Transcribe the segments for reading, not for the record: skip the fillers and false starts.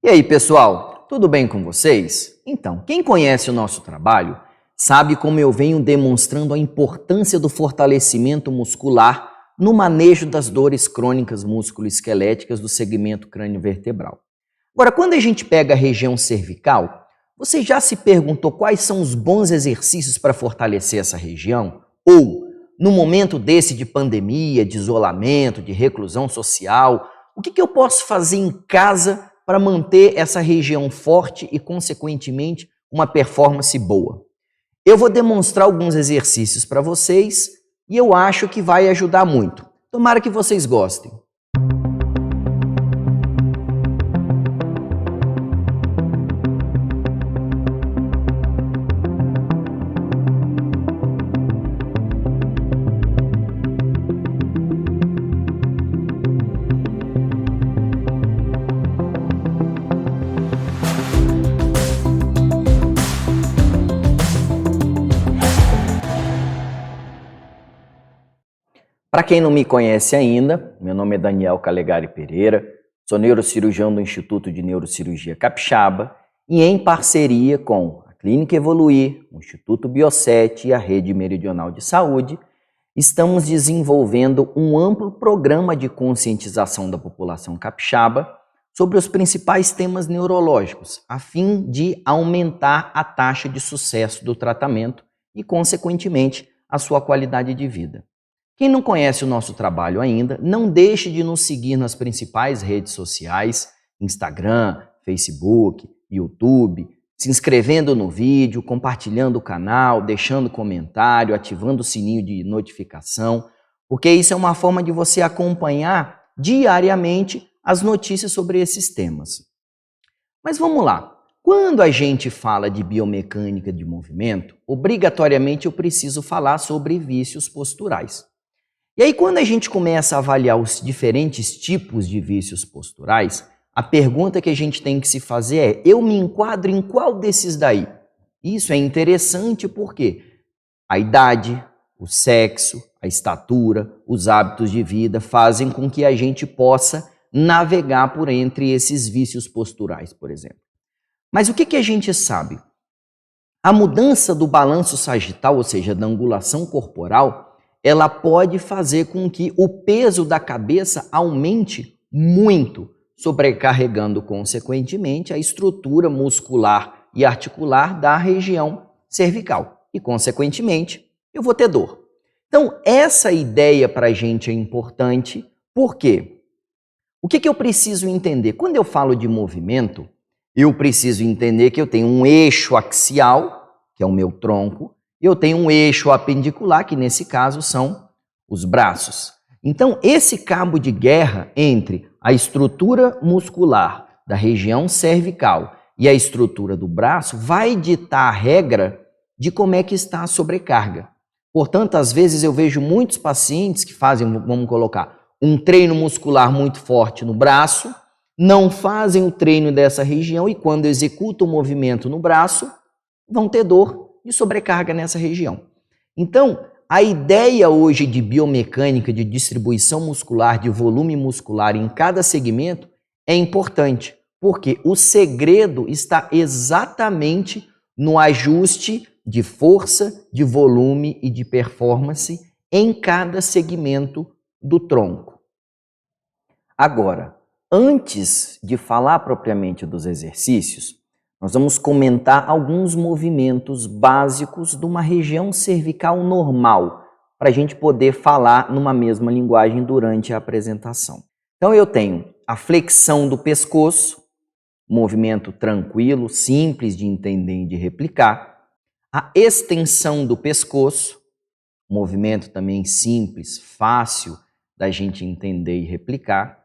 E aí, pessoal, tudo bem com vocês? Então, quem conhece o nosso trabalho sabe como eu venho demonstrando a importância do fortalecimento muscular no manejo das dores crônicas musculoesqueléticas do segmento crânio-vertebral. Agora, quando a gente pega a região cervical, você já se perguntou quais são os bons exercícios para fortalecer essa região? Ou, no momento desse de pandemia, de isolamento, de reclusão social, o que eu posso fazer em casa para manter essa região forte e, consequentemente, uma performance boa? Eu vou demonstrar alguns exercícios para vocês e eu acho que vai ajudar muito. Tomara que vocês gostem. Para quem não me conhece ainda, meu nome é Daniel Calegari Pereira, sou neurocirurgião do Instituto de Neurocirurgia Capixaba e em parceria com a Clínica Evoluir, o Instituto Bioset e a Rede Meridional de Saúde, estamos desenvolvendo um amplo programa de conscientização da população capixaba sobre os principais temas neurológicos, a fim de aumentar a taxa de sucesso do tratamento e, consequentemente, a sua qualidade de vida. Quem não conhece o nosso trabalho ainda, não deixe de nos seguir nas principais redes sociais, Instagram, Facebook, YouTube, se inscrevendo no vídeo, compartilhando o canal, deixando comentário, ativando o sininho de notificação, porque isso é uma forma de você acompanhar diariamente as notícias sobre esses temas. Mas vamos lá. Quando a gente fala de biomecânica de movimento, obrigatoriamente eu preciso falar sobre vícios posturais. E aí, quando a gente começa a avaliar os diferentes tipos de vícios posturais, a pergunta que a gente tem que se fazer é: eu me enquadro em qual desses daí? Isso é interessante porque a idade, o sexo, a estatura, os hábitos de vida fazem com que a gente possa navegar por entre esses vícios posturais, por exemplo. Mas o que a gente sabe? A mudança do balanço sagital, ou seja, da angulação corporal, ela pode fazer com que o peso da cabeça aumente muito, sobrecarregando, consequentemente, a estrutura muscular e articular da região cervical. E, consequentemente, eu vou ter dor. Então, essa ideia para a gente é importante. Por quê? O que eu preciso entender? Quando eu falo de movimento, eu preciso entender que eu tenho um eixo axial, que é o meu tronco, eu tenho um eixo apendicular, que nesse caso são os braços. Então, esse cabo de guerra entre a estrutura muscular da região cervical e a estrutura do braço vai ditar a regra de como é que está a sobrecarga. Portanto, às vezes eu vejo muitos pacientes que fazem, vamos colocar, um treino muscular muito forte no braço, não fazem o treino dessa região e quando executam o movimento no braço, vão ter dor de sobrecarga nessa região. Então, a ideia hoje de biomecânica, de distribuição muscular, de volume muscular em cada segmento é importante, porque o segredo está exatamente no ajuste de força, de volume e de performance em cada segmento do tronco. Agora, antes de falar propriamente dos exercícios, nós vamos comentar alguns movimentos básicos de uma região cervical normal, para a gente poder falar numa mesma linguagem durante a apresentação. Então eu tenho a flexão do pescoço, movimento tranquilo, simples de entender e de replicar. A extensão do pescoço, movimento também simples, fácil da gente entender e replicar.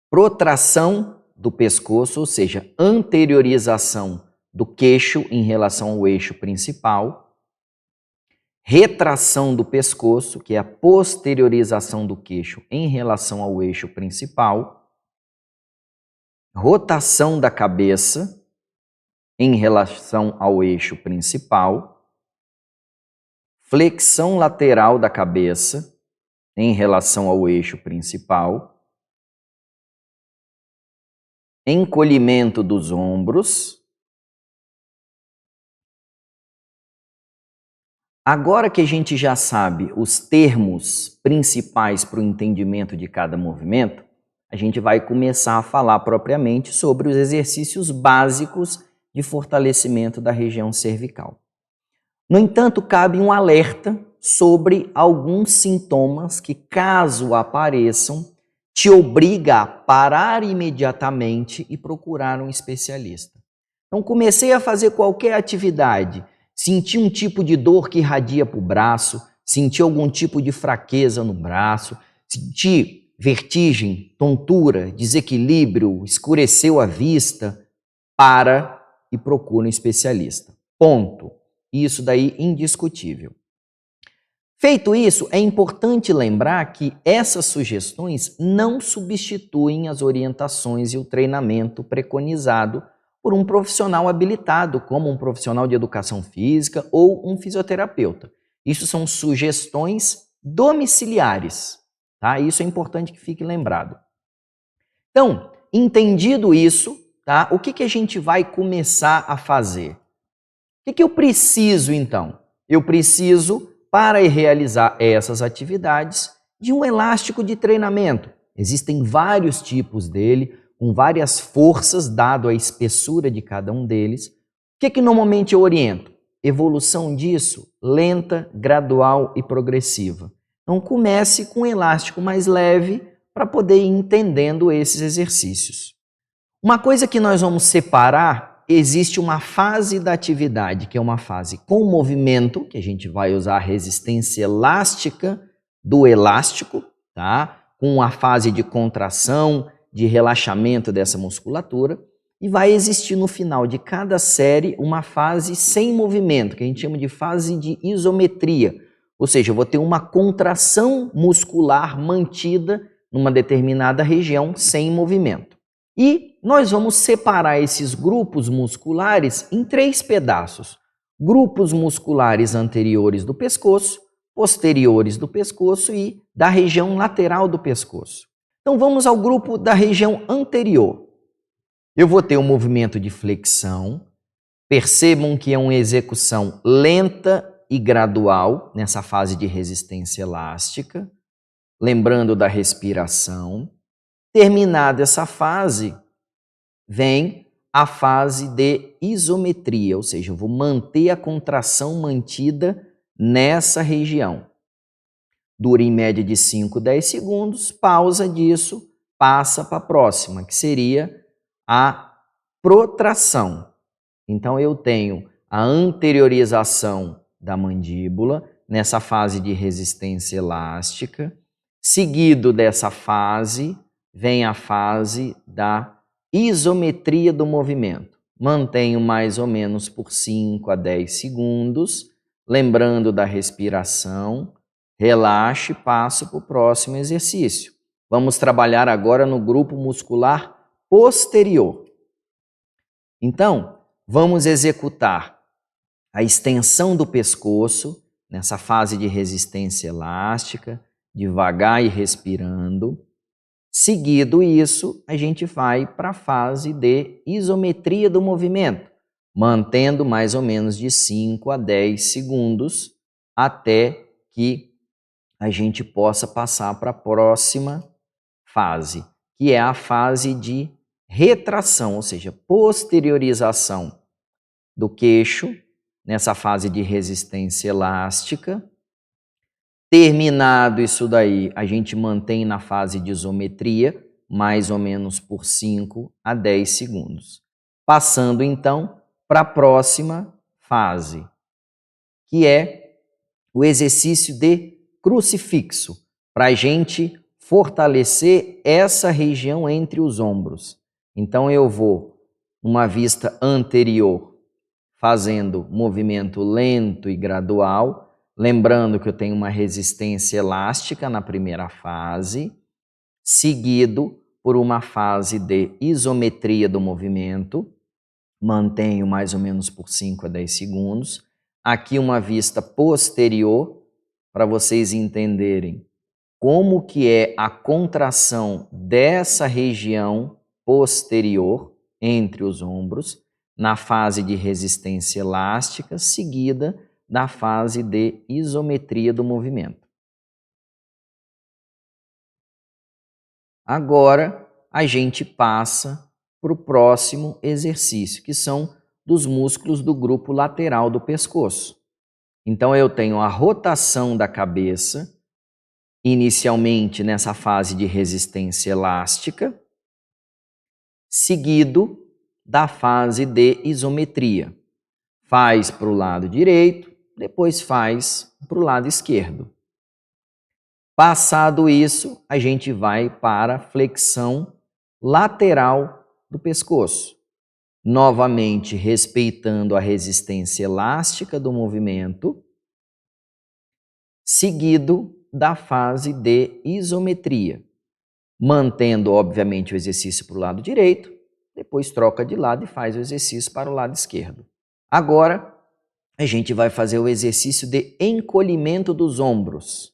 Protração do pescoço, ou seja, anteriorização do queixo em relação ao eixo principal, retração do pescoço, que é a posteriorização do queixo em relação ao eixo principal, rotação da cabeça em relação ao eixo principal, flexão lateral da cabeça em relação ao eixo principal, encolhimento dos ombros. Agora que a gente já sabe os termos principais para o entendimento de cada movimento, a gente vai começar a falar propriamente sobre os exercícios básicos de fortalecimento da região cervical. No entanto, cabe um alerta sobre alguns sintomas que, caso apareçam, te obriga a parar imediatamente e procurar um especialista. Então, comecei a fazer qualquer atividade, senti um tipo de dor que irradia para o braço, senti algum tipo de fraqueza no braço, senti vertigem, tontura, desequilíbrio, escureceu a vista, para e procura um especialista. Ponto. Isso daí indiscutível. Feito isso, é importante lembrar que essas sugestões não substituem as orientações e o treinamento preconizado por um profissional habilitado, como um profissional de educação física ou um fisioterapeuta. Isso são sugestões domiciliares, tá? Isso é importante que fique lembrado. Então, entendido isso, tá? O que a gente vai começar a fazer? O que eu preciso, então? Eu preciso, para realizar essas atividades, de um elástico de treinamento. Existem vários tipos dele, com várias forças, dado a espessura de cada um deles. O que normalmente eu oriento? Evolução disso, lenta, gradual e progressiva. Então comece com um elástico mais leve para poder ir entendendo esses exercícios. Uma coisa que nós vamos separar, existe uma fase da atividade, que é uma fase com movimento, que a gente vai usar a resistência elástica do elástico, tá? Com a fase de contração, de relaxamento dessa musculatura, e vai existir no final de cada série uma fase sem movimento, que a gente chama de fase de isometria, ou seja, eu vou ter uma contração muscular mantida numa determinada região sem movimento. E nós vamos separar esses grupos musculares em 3 pedaços. Grupos musculares anteriores do pescoço, posteriores do pescoço e da região lateral do pescoço. Então vamos ao grupo da região anterior. Eu vou ter um movimento de flexão. Percebam que é uma execução lenta e gradual nessa fase de resistência elástica. Lembrando da respiração. Terminada essa fase, vem a fase de isometria, ou seja, eu vou manter a contração mantida nessa região. Dura em média de 5 a 10 segundos, pausa disso, passa para a próxima, que seria a protração. Então eu tenho a anteriorização da mandíbula nessa fase de resistência elástica. Seguido dessa fase, vem a fase da isometria do movimento. Mantenho mais ou menos por 5 a 10 segundos, lembrando da respiração, relaxe e passo para o próximo exercício. Vamos trabalhar agora no grupo muscular posterior. Então, vamos executar a extensão do pescoço nessa fase de resistência elástica, devagar e respirando. Seguido isso, a gente vai para a fase de isometria do movimento, mantendo mais ou menos de 5 a 10 segundos até que a gente possa passar para a próxima fase, que é a fase de retração, ou seja, posteriorização do queixo, nessa fase de resistência elástica. Terminado isso daí, a gente mantém na fase de isometria, mais ou menos por 5 a 10 segundos. Passando então para a próxima fase, que é o exercício de crucifixo, para a gente fortalecer essa região entre os ombros. Então eu vou, numa vista anterior, fazendo movimento lento e gradual, lembrando que eu tenho uma resistência elástica na primeira fase, seguido por uma fase de isometria do movimento, mantenho mais ou menos por 5 a 10 segundos. Aqui uma vista posterior, para vocês entenderem como que é a contração dessa região posterior, entre os ombros, na fase de resistência elástica, seguida da fase de isometria do movimento. Agora, a gente passa para o próximo exercício, que são dos músculos do grupo lateral do pescoço. Então, eu tenho a rotação da cabeça, inicialmente nessa fase de resistência elástica, seguido da fase de isometria. Faz para o lado direito, depois faz para o lado esquerdo. Passado isso, a gente vai para a flexão lateral do pescoço. Novamente, respeitando a resistência elástica do movimento, seguido da fase de isometria. Mantendo, obviamente, o exercício para o lado direito, depois troca de lado e faz o exercício para o lado esquerdo. Agora, a gente vai fazer o exercício de encolhimento dos ombros.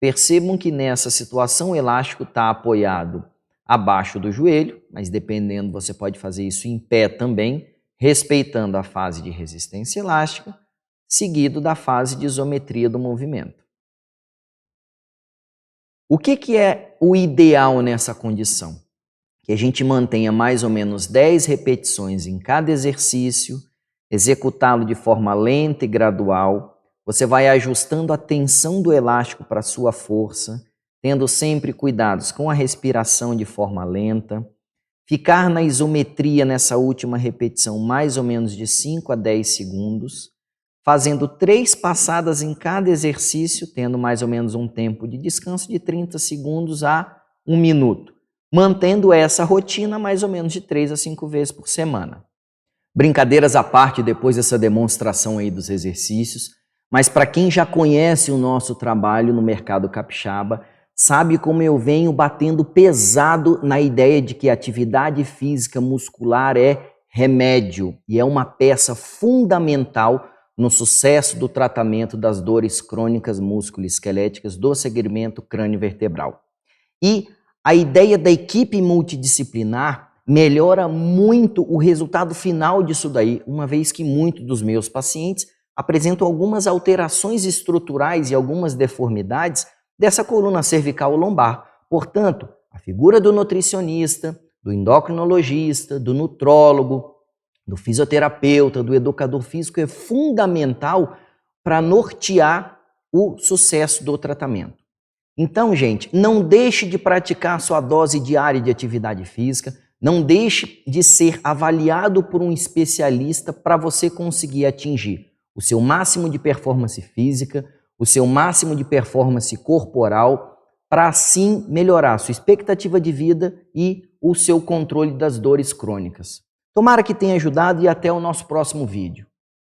Percebam que nessa situação o elástico está apoiado abaixo do joelho, mas dependendo você pode fazer isso em pé também, respeitando a fase de resistência elástica, seguido da fase de isometria do movimento. O que é o ideal nessa condição? Que a gente mantenha mais ou menos 10 repetições em cada exercício, executá-lo de forma lenta e gradual. Você vai ajustando a tensão do elástico para a sua força, tendo sempre cuidados com a respiração de forma lenta. Ficar na isometria nessa última repetição mais ou menos de 5 a 10 segundos, fazendo 3 passadas em cada exercício, tendo mais ou menos um tempo de descanso de 30 segundos a 1 minuto. Mantendo essa rotina mais ou menos de 3 a 5 vezes por semana. Brincadeiras à parte depois dessa demonstração aí dos exercícios, mas para quem já conhece o nosso trabalho no mercado capixaba, sabe como eu venho batendo pesado na ideia de que a atividade física muscular é remédio e é uma peça fundamental no sucesso do tratamento das dores crônicas musculoesqueléticas do segmento crânio-vertebral. E a ideia da equipe multidisciplinar melhora muito o resultado final disso daí, uma vez que muitos dos meus pacientes apresentam algumas alterações estruturais e algumas deformidades dessa coluna cervical lombar. Portanto, a figura do nutricionista, do endocrinologista, do nutrólogo, do fisioterapeuta, do educador físico é fundamental para nortear o sucesso do tratamento. Então, gente, não deixe de praticar sua dose diária de atividade física, não deixe de ser avaliado por um especialista para você conseguir atingir o seu máximo de performance física, o seu máximo de performance corporal, para assim melhorar a sua expectativa de vida e o seu controle das dores crônicas. Tomara que tenha ajudado e até o nosso próximo vídeo.